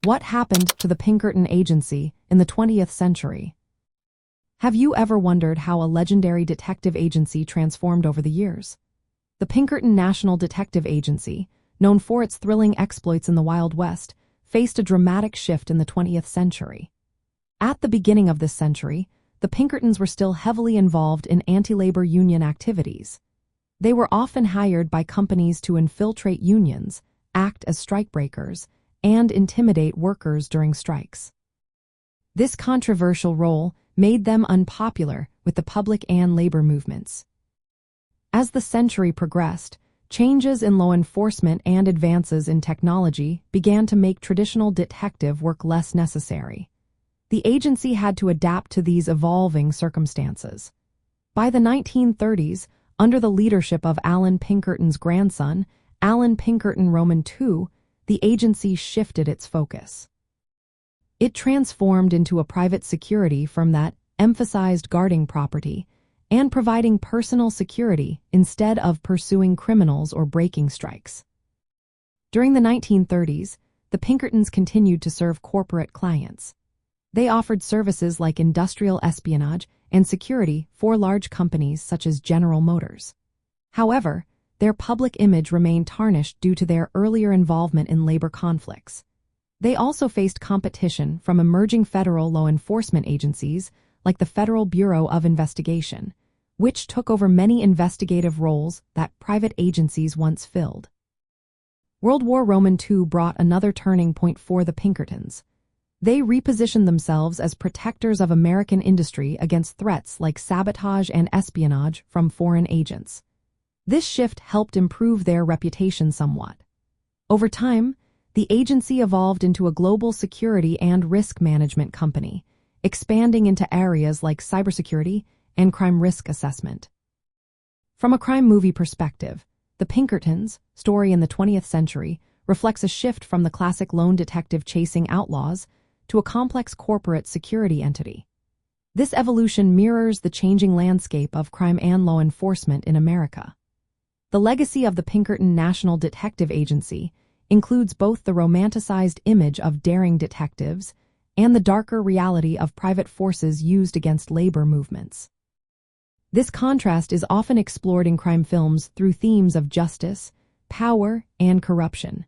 What happened to the Pinkerton Agency in the 20th century? Have you ever wondered how a legendary detective agency transformed over the years? The Pinkerton National Detective Agency, known for its thrilling exploits in the Wild West, faced a dramatic shift in the 20th century. At the beginning of this century, the Pinkertons were still heavily involved in anti-labor union activities. They were often hired by companies to infiltrate unions, act as strikebreakers, and intimidate workers during strikes. This controversial role made them unpopular with the public and labor movements. As the century progressed, changes in law enforcement and advances in technology began to make traditional detective work less necessary. The agency had to adapt to these evolving circumstances. By the 1930s, under the leadership of Alan Pinkerton's grandson, Alan Pinkerton II, the agency shifted its focus. It transformed into a private security firm that emphasized guarding property and providing personal security instead of pursuing criminals or breaking strikes. During the 1930s, the Pinkertons continued to serve corporate clients. They offered services like industrial espionage and security for large companies such as General Motors. However, their public image remained tarnished due to their earlier involvement in labor conflicts. They also faced competition from emerging federal law enforcement agencies like the Federal Bureau of Investigation, which took over many investigative roles that private agencies once filled. World War II brought another turning point for the Pinkertons. They repositioned themselves as protectors of American industry against threats like sabotage and espionage from foreign agents. This shift helped improve their reputation somewhat. Over time, the agency evolved into a global security and risk management company, expanding into areas like cybersecurity and crime risk assessment. From a crime movie perspective, The Pinkertons, story in the 20th century, reflects a shift from the classic lone detective chasing outlaws to a complex corporate security entity. This evolution mirrors the changing landscape of crime and law enforcement in America. The legacy of the Pinkerton National Detective Agency includes both the romanticized image of daring detectives and the darker reality of private forces used against labor movements. This contrast is often explored in crime films through themes of justice, power, and corruption.